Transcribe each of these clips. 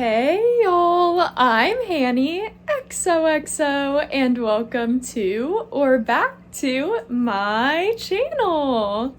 Hey y'all, I'm Hanny, XOXO, and welcome to, or back to, my channel.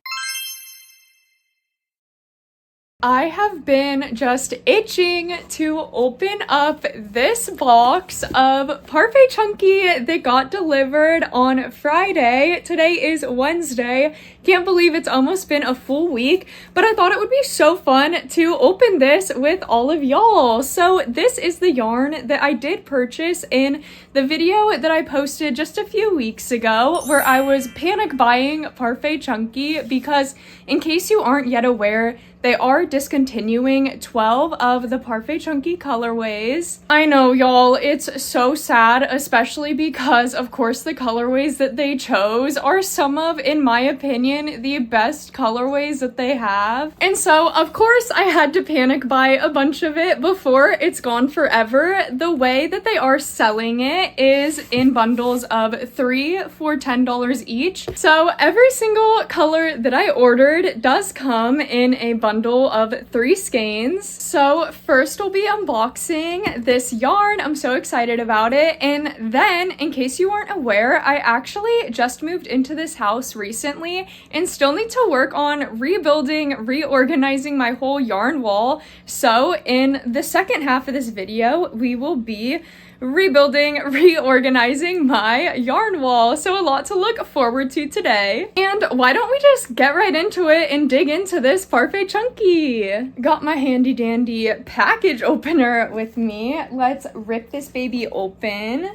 I have been just itching to open up this box of Parfait Chunky that got delivered on Friday. Today is Wednesday. Can't believe it's almost been a full week, but I thought it would be so fun to open this with all of y'all. So this is the yarn that I did purchase in the video that I posted just a few weeks ago, where I was panic buying Parfait Chunky because, in case you aren't yet aware, they are discontinuing 12 of the Parfait Chunky colorways. I know, y'all, it's so sad, especially because, of course, the colorways that they chose are some of, in my opinion, the best colorways that they have. And so, of course, I had to panic buy a bunch of it before it's gone forever. The way that they are selling it is in bundles of 3 for $10 each. So every single color that I ordered does come in a bundle of 3 skeins. So first we'll be unboxing this yarn. I'm so excited about it. And then, in case you aren't aware, I actually just moved into this house recently and still need to work on reorganizing my whole yarn wall. So in the second half of this video, we will be reorganizing my yarn wall. So a lot to look forward to today. And why don't we just get right into it and dig into this Parfait Chunky? Got my handy dandy package opener with me. Let's rip this baby open.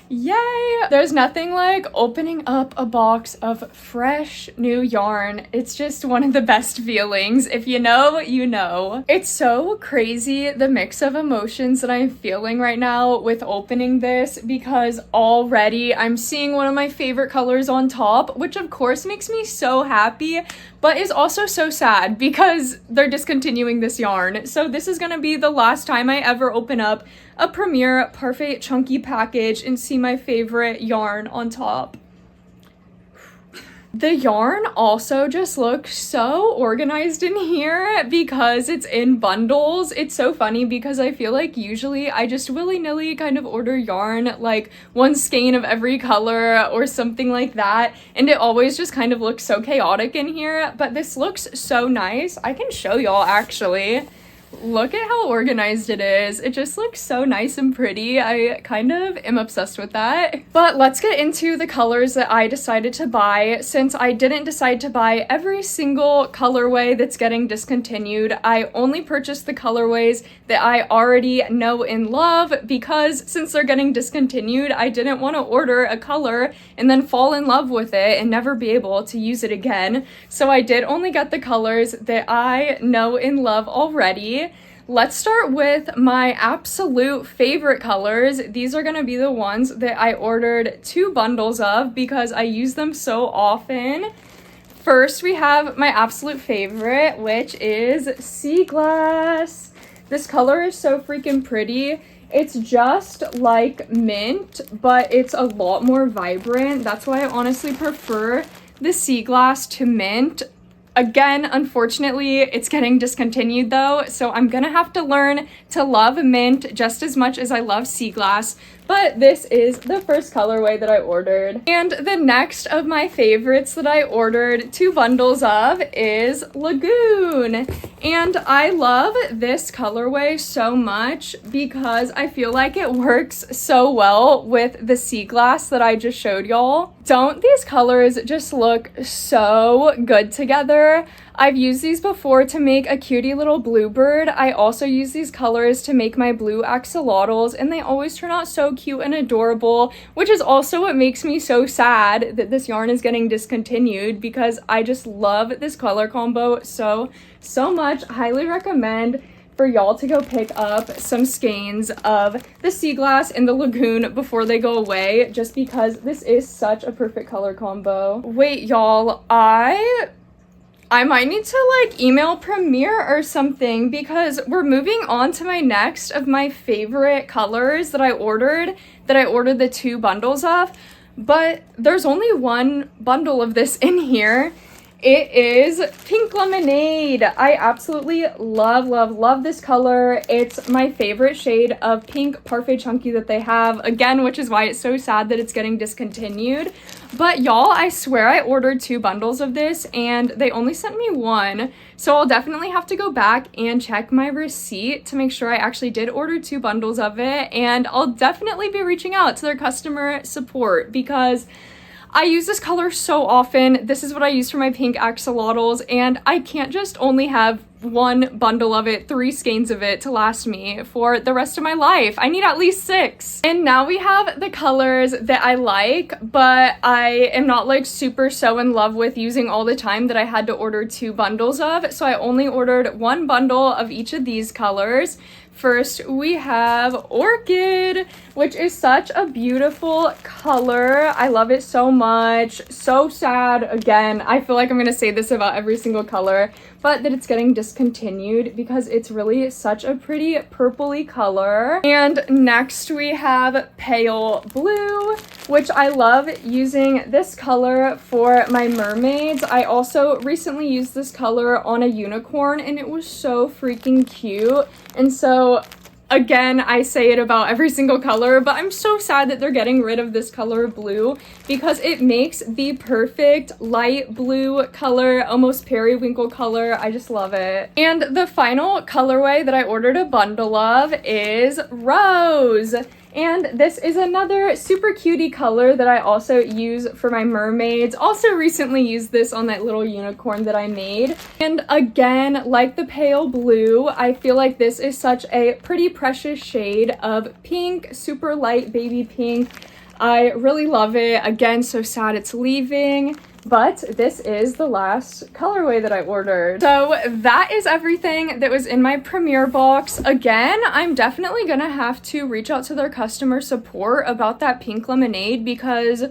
Yay! There's nothing like opening up a box of fresh new yarn. It's just one of the best feelings. If you know, you know. It's so crazy, the mix of emotions that I'm feeling right now with opening this, because already I'm seeing one of my favorite colors on top, which of course makes me so happy, but is also so sad because they're discontinuing this yarn. So this is gonna be the last time I ever open up a Premier Parfait Chunky package and see my favorite yarn on top. The yarn also just looks so organized in here because it's in bundles. It's so funny because I feel like usually I just willy-nilly kind of order yarn, like one skein of every color or something like that, and it always just kind of looks so chaotic in here, but this looks so nice. I can show y'all actually. Look at how organized it is. It just looks so nice and pretty. I kind of am obsessed with that. But let's get into the colors that I decided to buy. Since I didn't decide to buy every single colorway that's getting discontinued, I only purchased the colorways that I already know and love, because since they're getting discontinued, I didn't want to order a color and then fall in love with it and never be able to use it again. So I did only get the colors that I know and love already. Let's start with my absolute favorite colors. These are going to be the ones that I ordered 2 bundles of because I use them so often. First, we have my absolute favorite, which is Sea Glass. This color is so freaking pretty. It's just like mint, but it's a lot more vibrant. That's why I honestly prefer the Sea Glass to mint. Again, unfortunately, it's getting discontinued though, so I'm gonna have to learn to love mint just as much as I love Sea Glass, but this is the first colorway that I ordered. And the next of my favorites that I ordered 2 bundles of is Lagoon. And I love this colorway so much because I feel like it works so well with the Sea Glass that I just showed y'all. Don't these colors just look so good together? I've used these before to make a cutie little bluebird. I also use these colors to make my blue axolotls, and they always turn out so cute and adorable, which is also what makes me so sad that this yarn is getting discontinued, because I just love this color combo so much. Highly recommend for y'all to go pick up some skeins of the Sea Glass and the Lagoon before they go away, just because this is such a perfect color combo. Wait, y'all, I might need to like email Premier or something, because we're moving on to my next of my favorite colors that I ordered the 2 bundles of, but there's only 1 bundle of this in here. it is Pink Lemonade. I absolutely love this color. It's my favorite shade of pink Parfait Chunky that they have, again, which is why it's so sad that it's getting discontinued. But y'all, I swear I ordered 2 bundles of this and they only sent me 1. So I'll definitely have to go back and check my receipt to make sure I actually did order 2 bundles of it. And I'll definitely be reaching out to their customer support because I use this color so often. This is what I use for my pink axolotls, and I can't just only have 1 bundle of it, 3 skeins of it to last me for the rest of my life. I need at least 6. And now we have the colors that I like, but I am not like super so in love with using all the time that I had to order 2 bundles of. So I only ordered 1 bundle of each of these colors. First, we have Orchid, which is such a beautiful color. I love it so much. So sad, again, I feel like I'm gonna say this about every single color, but that it's getting discontinued because it's really such a pretty purpley color. And next we have Pale Blue, which I love using this color for my mermaids. I also recently used this color on a unicorn and it was so freaking cute. And so again, I say it about every single color, but I'm so sad that they're getting rid of this color blue because it makes the perfect light blue color, almost periwinkle color. I just love it. And the final colorway that I ordered a bundle of is Rose. And this is another super cutie color that I also use for my mermaids. Also recently used this on that little unicorn that I made. And again, like the Pale Blue, I feel like this is such a pretty precious shade of pink, super light baby pink. I really love it. Again, so sad it's leaving. But this is the last colorway that I ordered. So that is everything that was in my premiere box. Again, I'm definitely gonna have to reach out to their customer support about that Pink Lemonade because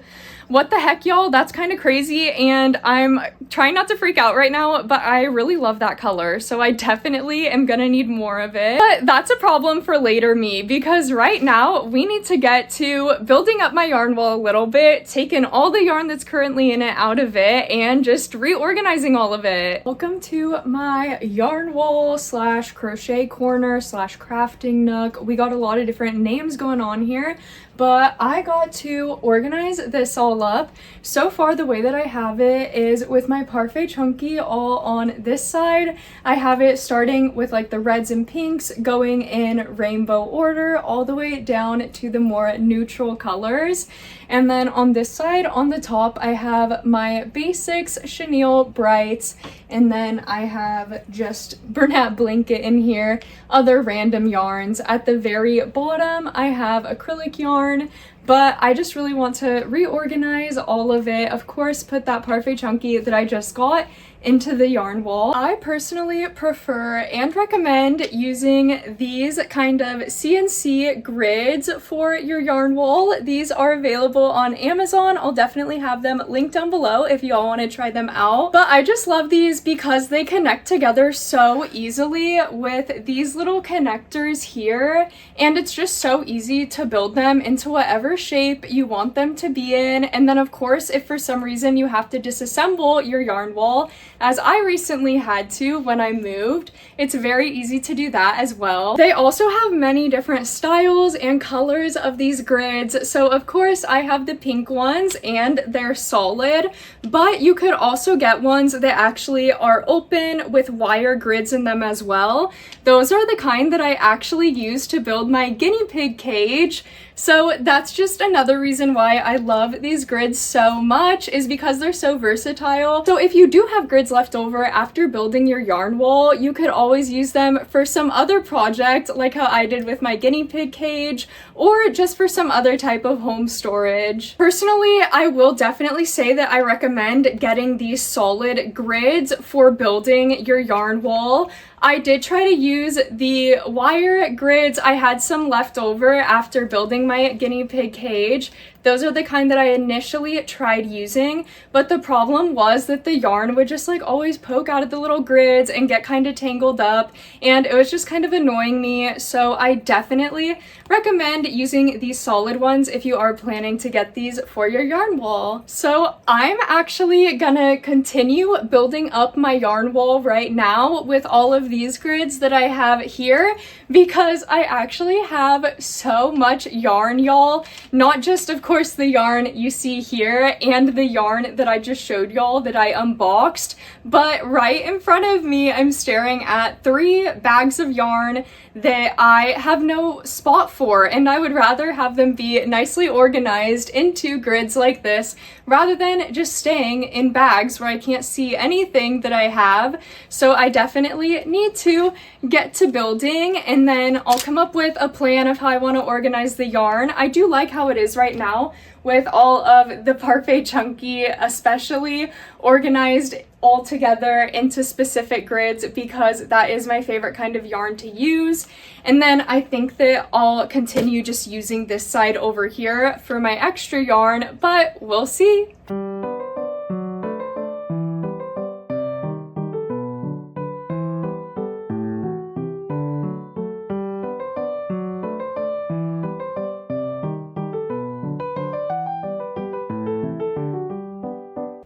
what the heck, y'all? That's kind of crazy, and I'm trying not to freak out right now, but I really love that color, so I definitely am gonna need more of it. But that's a problem for later me, because right now we need to get to building up my yarn wall a little bit, taking all the yarn that's currently in it out of it, and just reorganizing all of it. Welcome to my yarn wall slash crochet corner slash crafting nook. We got a lot of different names going on here, but I got to organize this all up. So far, the way that I have it is with my Parfait Chunky all on this side. I have it starting with like the reds and pinks going in rainbow order all the way down to the more neutral colors. And then on this side, on the top, I have my basics, chenille brights, and then I have just Bernat blanket in here, other random yarns. At the very bottom, I have acrylic yarn, but I just really want to reorganize all of it. Of course, put that Parfait Chunky that I just got into the yarn wall. I personally prefer and recommend using these kind of CNC grids for your yarn wall. These are available on Amazon. I'll definitely have them linked down below if you all want to try them out. But I just love these because they connect together so easily with these little connectors here, and it's just so easy to build them into whatever shape you want them to be in. And then of course, if for some reason you have to disassemble your yarn wall, as I recently had to when I moved, it's very easy to do that as well. They also have many different styles and colors of these grids. So of course I have the pink ones and they're solid, but you could also get ones that actually are open with wire grids in them as well. Those are the kind that I actually use to build my guinea pig cage. So that's just another reason why I love these grids so much, is because they're so versatile. So if you do have grids left over after building your yarn wall, you could always use them for some other project, like how I did with my guinea pig cage, or just for some other type of home storage. Personally, I will definitely say that I recommend getting these solid grids for building your yarn wall. I did try to use the wire grids. I had some left over after building my guinea pig cage. Those are the kind that I initially tried using, but the problem was that the yarn would just like always poke out of the little grids and get kind of tangled up, and it was just kind of annoying me. So I definitely recommend using these solid ones if you are planning to get these for your yarn wall. So I'm actually gonna continue building up my yarn wall right now with all of these grids that I have here, because I actually have so much yarn, y'all. Not just, of course, the yarn you see here and the yarn that I just showed y'all that I unboxed, but right in front of me, I'm staring at 3 bags of yarn that I have no spot for, and I would rather have them be nicely organized into grids like this rather than just staying in bags where I can't see anything that I have. So I definitely need to get to building, and then I'll come up with a plan of how I want to organize the yarn. I do like how it is right now with all of the Parfait Chunky especially organized all together into specific grids, because that is my favorite kind of yarn to use. And then I think that I'll continue just using this side over here for my extra yarn, but we'll see.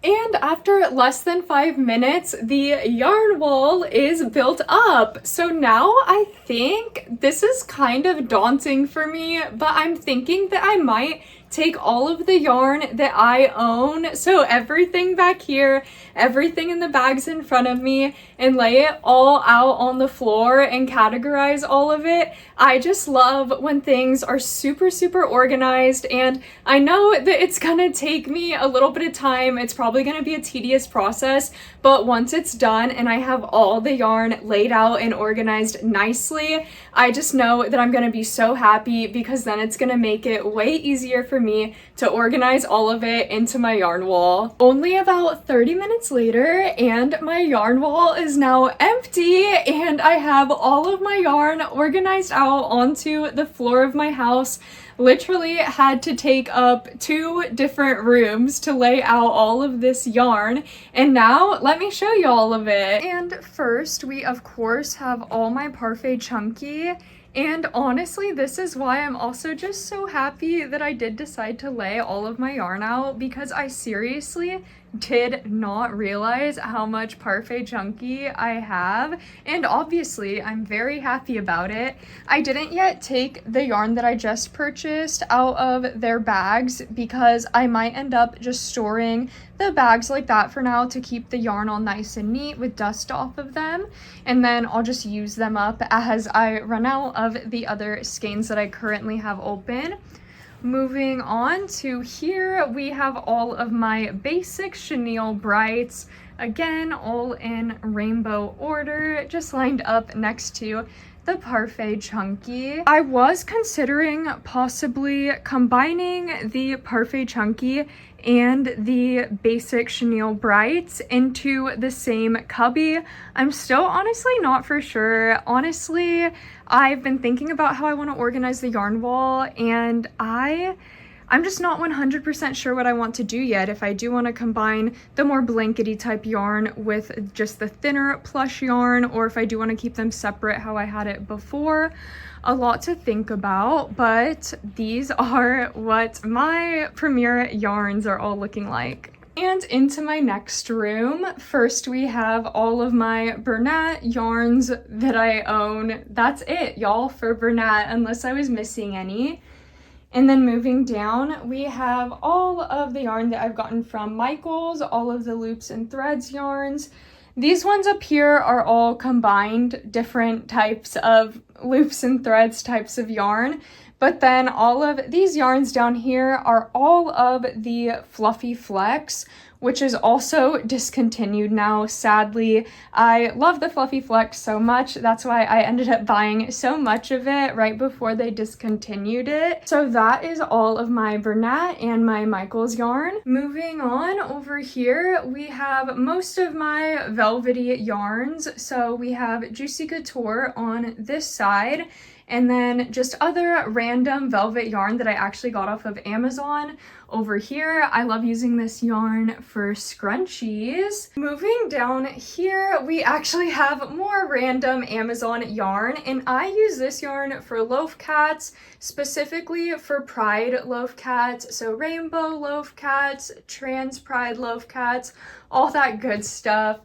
And after less than 5 minutes, the yarn wall is built up. So now I think this is kind of daunting for me, but I'm thinking that I might take all of the yarn that I own, so everything back here, everything in the bags in front of me, and lay it all out on the floor and categorize all of it. I just love when things are super, super organized, and I know that it's gonna take me a little bit of time. It's probably gonna be a tedious process, but once it's done and I have all the yarn laid out and organized nicely, I just know that I'm gonna be so happy, because then it's gonna make it way easier for me to organize all of it into my yarn wall. Only about 30 minutes later, and my yarn wall is now empty, and I have all of my yarn organized out onto the floor of my house. Literally had to take up 2 different rooms to lay out all of this yarn, and now let me show you all of it. And first, we of course have all my Parfait Chunky, and honestly, this is why I'm also just so happy that I did decide to lay all of my yarn out, because I seriously did not realize how much Parfait Chunky I have, and obviously I'm very happy about it. I didn't yet take the yarn that I just purchased out of their bags, because I might end up just storing the bags like that for now to keep the yarn all nice and neat with dust off of them, and then I'll just use them up as I run out of the other skeins that I currently have open. Moving on to here, we have all of my basic chenille brights, again all in rainbow order, just lined up next to the Parfait Chunky. I was considering possibly combining the Parfait Chunky and the basic chenille brights into the same cubby. I'm still honestly not for sure. Honestly, I've been thinking about how I want to organize the yarn wall, and I'm just not 100% sure what I want to do yet. If I do want to combine the more blankety type yarn with just the thinner plush yarn, or if I do want to keep them separate how I had it before. A lot to think about, but these are what my premier yarns are all looking like. And into my next room, first we have all of my Bernat yarns that I own. That's it, y'all, for Bernat, unless I was missing any. And then moving down, we have all of the yarn that I've gotten from Michaels, all of the loops and threads yarns. These ones up here are all combined different types of loops and threads types of yarn. But then all of these yarns down here are all of the Fluffy Flex, which is also discontinued now, sadly. I love the Fluffy Flex so much. That's why I ended up buying so much of it right before they discontinued it. So that is all of my Bernat and my Michaels yarn. Moving on over here, we have most of my velvety yarns. So we have Juicy Couture on this side, and then just other random velvet yarn that I actually got off of Amazon. Over here, I love using this yarn for scrunchies. Moving down here, we actually have more random Amazon yarn, and I use this yarn for loaf cats, specifically for pride loaf cats, so rainbow loaf cats, trans pride loaf cats, all that good stuff.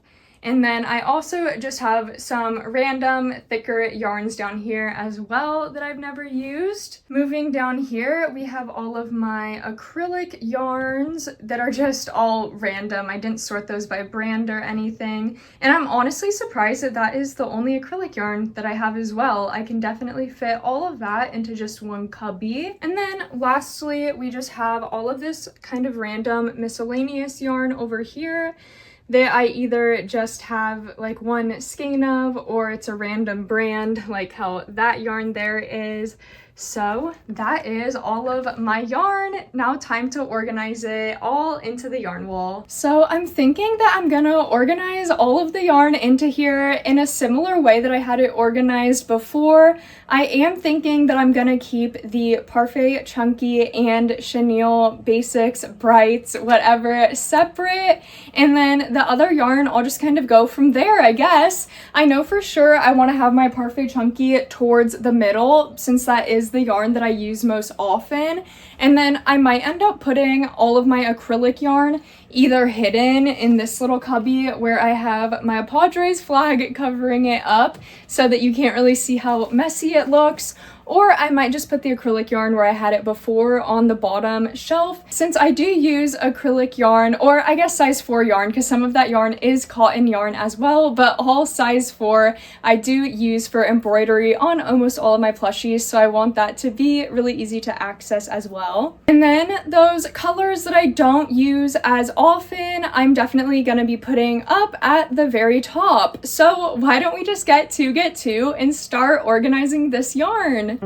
And then I also just have some random thicker yarns down here as well that I've never used. Moving down here, we have all of my acrylic yarns that are just all random. I didn't sort those by brand or anything. And I'm honestly surprised that that is the only acrylic yarn that I have as well. I can definitely fit all of that into just one cubby. And then lastly, we just have all of this kind of random miscellaneous yarn over here that I either just have like one skein of, or it's a random brand like how that yarn there is. So that is all of my yarn. Now time to organize it all into the yarn wall. So I'm thinking that I'm gonna organize all of the yarn into here in a similar way that I had it organized before. I am thinking that I'm gonna keep the Parfait Chunky and Chenille Basics Brights, whatever, separate, and then the other yarn I'll just kind of go from there, I guess. I know for sure I want to have my Parfait Chunky towards the middle, since that is the yarn that I use most often, and then I might end up putting all of my acrylic yarn either hidden in this little cubby where I have my Padres flag covering it up so that you can't really see how messy it looks, or I might just put the acrylic yarn where I had it before on the bottom shelf, since I do use acrylic yarn, or I guess size 4 yarn, because some of that yarn is cotton yarn as well, but all size 4 I do use for embroidery on almost all of my plushies, so I want that to be really easy to access as well. And then those colors that I don't use as often, I'm definitely going to be putting up at the very top. So why don't we just get to and start organizing this yarn?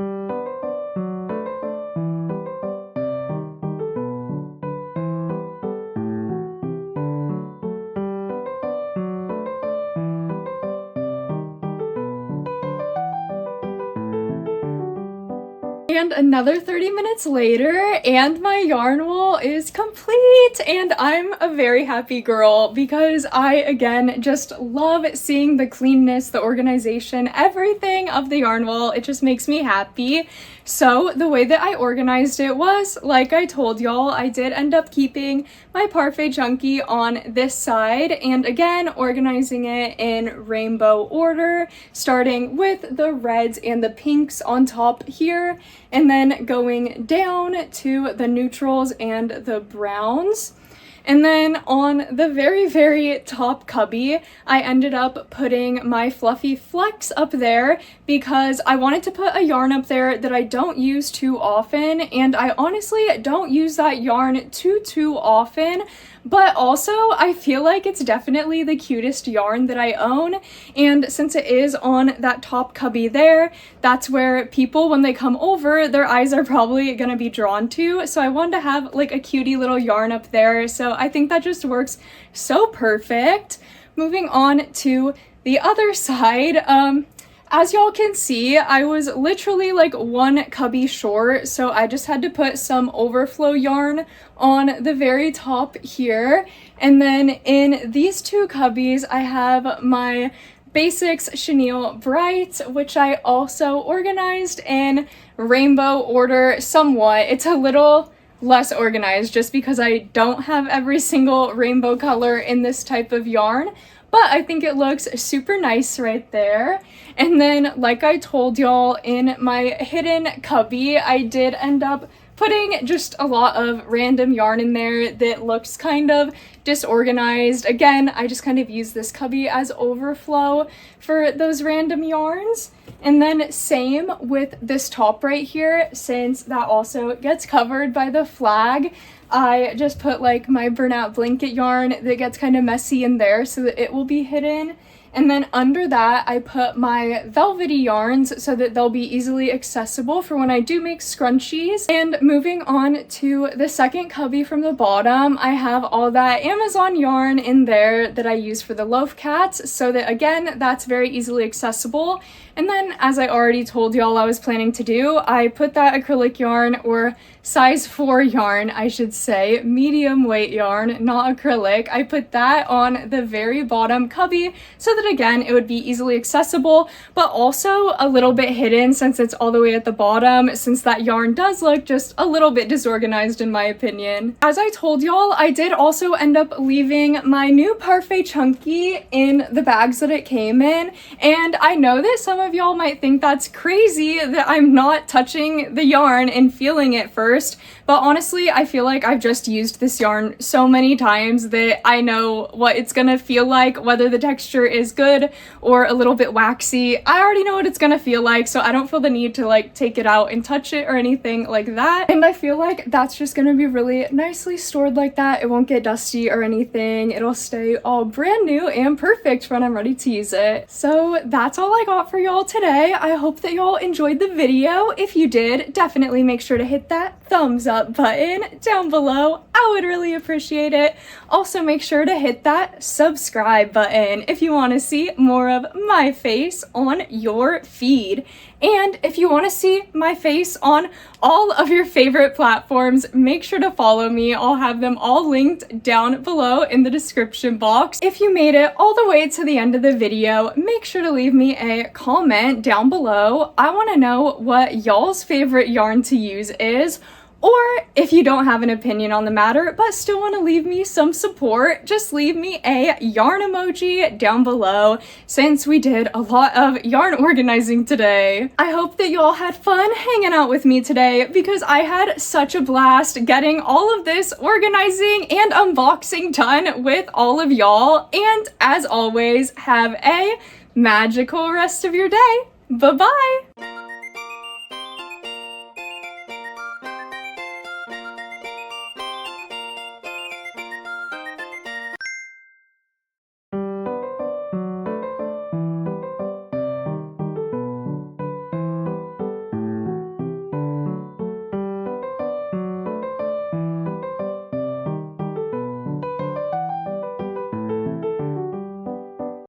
And another 30 minutes later, and my yarn wall is complete, and I'm a very happy girl because I, again, just love seeing the cleanness, the organization, everything of the yarn wall. It just makes me happy. So the way that I organized it was, like I told y'all, I did end up keeping my Parfait Chunky on this side, and again, organizing it in rainbow order, starting with the reds and the pinks on top here, and then going down to the neutrals and the browns. And then on the very, very top cubby, I ended up putting my Fluffy Flex up there because I wanted to put a yarn up there that I don't use too often, and I honestly don't use that yarn too often, but also I feel like it's definitely the cutest yarn that I own, and since it is on that top cubby there, that's where people, when they come over, their eyes are probably gonna be drawn to, so I wanted to have like a cutie little yarn up there, so I think that just works so perfect. Moving on to the other side, as y'all can see, I was literally like one cubby short, so I just had to put some overflow yarn on the very top here. And then in these two cubbies, I have my Basics Chenille Bright, which I also organized in rainbow order somewhat. It's a little less organized just because I don't have every single rainbow color in this type of yarn, but I think it looks super nice right there. And then, like I told y'all, in my hidden cubby, I did end up putting just a lot of random yarn in there that looks kind of disorganized. Again, I just kind of use this cubby as overflow for those random yarns. And then same with this top right here, since that also gets covered by the flag. I just put like my burnout blanket yarn that gets kind of messy in there so that it will be hidden. And then under that, I put my velvety yarns so that they'll be easily accessible for when I do make scrunchies. And moving on to the second cubby from the bottom, I have all that Amazon yarn in there that I use for the loaf cats, so that again, that's very easily accessible. And then, as I already told y'all I was planning to do, I put that acrylic yarn, or size 4 yarn, I should say, medium weight yarn, not acrylic. I put that on the very bottom cubby so that again, it would be easily accessible, but also a little bit hidden since it's all the way at the bottom, since that yarn does look just a little bit disorganized in my opinion. As I told y'all, I did also end up leaving my new Parfait chunky in the bags that it came in, and I know that some of y'all might think that's crazy that I'm not touching the yarn and feeling it first, but honestly, I feel like I've just used this yarn so many times that I know what it's gonna feel like, whether the texture is good or a little bit waxy. I already know what it's gonna feel like, so I don't feel the need to like take it out and touch it or anything like that. And I feel like that's just gonna be really nicely stored like that. It won't get dusty or anything. It'll stay all brand new and perfect when I'm ready to use it. So that's all I got for y'all today. I hope that y'all enjoyed the video. If you did, definitely make sure to hit that thumbs up button down below. I would really appreciate it. Also, make sure to hit that subscribe button if you want to see more of my face on your feed. And if you want to see my face on all of your favorite platforms, make sure to follow me. I'll have them all linked down below in the description box. If you made it all the way to the end of the video, make sure to leave me a comment down below. I want to know what y'all's favorite yarn to use is. Or if you don't have an opinion on the matter but still want to leave me some support, just leave me a yarn emoji down below, since we did a lot of yarn organizing today. I hope that y'all had fun hanging out with me today, because I had such a blast getting all of this organizing and unboxing done with all of y'all. And as always, have a magical rest of your day. Bye-bye!